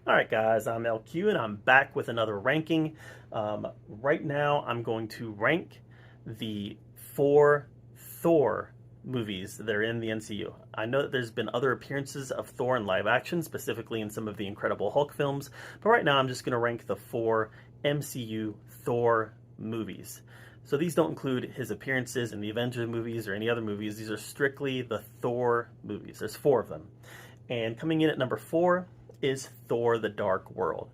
All right, guys, I'm LQ and I'm back with another ranking. Right now, I'm going to rank the four Thor movies that are in the MCU. I know that there's been other appearances of Thor in live action, specifically in some of the Incredible Hulk films, but right now I'm just going to rank the four MCU Thor movies. So these don't include his appearances in the Avengers movies or any other movies. These are strictly the Thor movies. There's four of them. And coming in at number four is Thor the Dark World.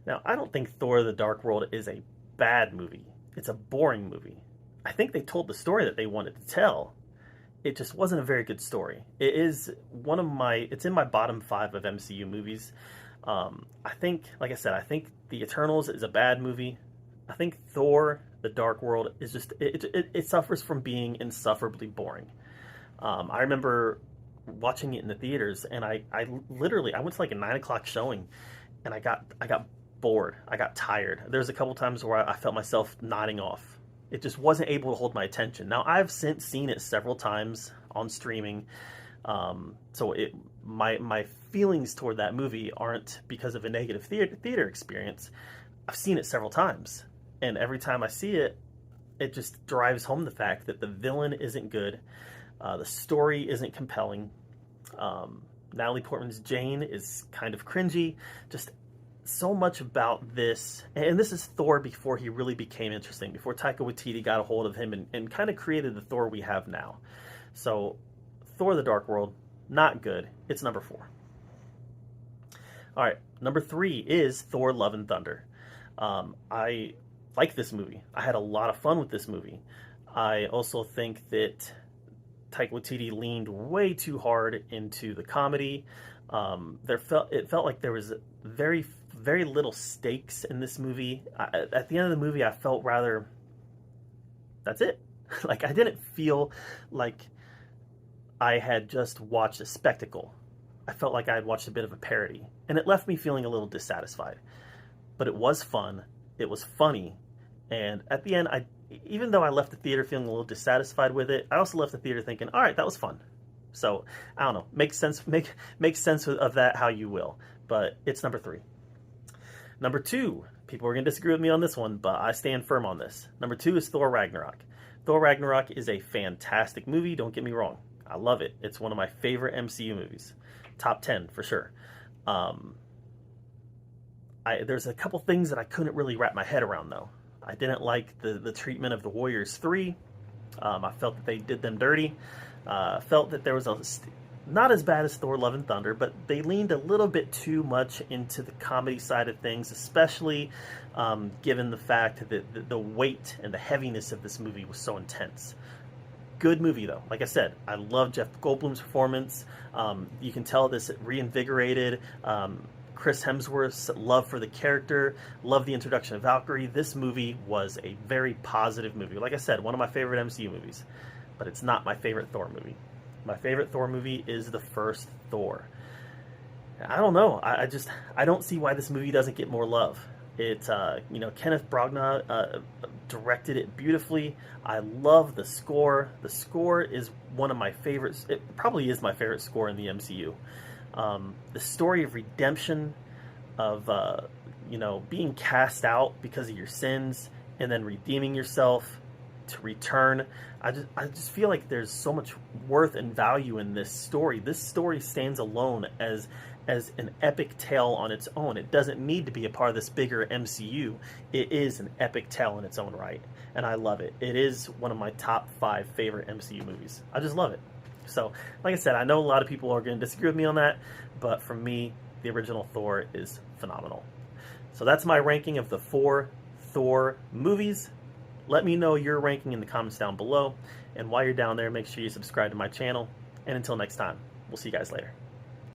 Now, I don't think Thor the Dark World is a bad movie. It's a boring movie. I think they told the story that they wanted to tell. It just wasn't a very good story. It is it's in my bottom five of MCU movies. I think, like I said, I think The Eternals is a bad movie. I think Thor the Dark World is just, it suffers from being insufferably boring. I remember watching it in the theaters, and I literally I went to like a 9 o'clock showing, and I got bored. I got tired. There's a couple times where I felt myself nodding off. It just wasn't able to hold my attention. Now I've since seen it several times on streaming, so my feelings toward that movie aren't because of a negative theater experience. I've seen it several times, and every time I see it, it just drives home the fact that the villain isn't good. The story isn't compelling. Natalie Portman's Jane is kind of cringy. Just so much about this. And this is Thor before he really became interesting, before Taika Waititi got a hold of him and kind of created the Thor we have now. So, Thor the Dark World, not good. It's number four. All right, number three is Thor Love and Thunder. I like this movie. I had a lot of fun with this movie. I also think that Taika Waititi leaned way too hard into the comedy. It felt like there was very very little stakes in this movie. At the end of the movie, I felt rather, that's it. Like, I didn't feel like I had just watched a spectacle. I felt like I had watched a bit of a parody, and it left me feeling a little dissatisfied. But it was fun. It was funny, and at the end, even though I left the theater feeling a little dissatisfied with it, I also left the theater thinking, all right, that was fun. So, I don't know. Make sense of that how you will. But it's number three. Number two, people are going to disagree with me on this one, but I stand firm on this. Number two is Thor Ragnarok. Thor Ragnarok is a fantastic movie, don't get me wrong. I love it. It's one of my favorite MCU movies. Top 10, for sure. There's a couple things that I couldn't really wrap my head around, though. I didn't like the treatment of the Warriors 3. I felt that they did them dirty. Felt that there was not as bad as Thor Love and Thunder, but they leaned a little bit too much into the comedy side of things, especially given the fact that the weight and the heaviness of this movie was so intense. Good movie, though. Like I said, I love Jeff Goldblum's performance. You can tell this reinvigorated Chris Hemsworth's love for the character, love the introduction of Valkyrie. This movie was a very positive movie. Like I said, one of my favorite MCU movies, but it's not my favorite Thor movie. My favorite Thor movie is the first Thor. I don't know. I don't see why this movie doesn't get more love. Kenneth Branagh directed it beautifully. I love the score. The score is one of my favorites. It probably is my favorite score in the MCU. The story of redemption, of being cast out because of your sins and then redeeming yourself to return. I just feel like there's so much worth and value in this story. This story stands alone as an epic tale on its own. It doesn't need to be a part of this bigger MCU. It is an epic tale in its own right, and I love it. It is one of my top 5 favorite MCU movies. I just love it. So, like I said, I know a lot of people are going to disagree with me on that, but for me, the original Thor is phenomenal. So that's my ranking of the 4 Thor movies. Let me know your ranking in the comments down below. And while you're down there, make sure you subscribe to my channel. And until next time, we'll see you guys later.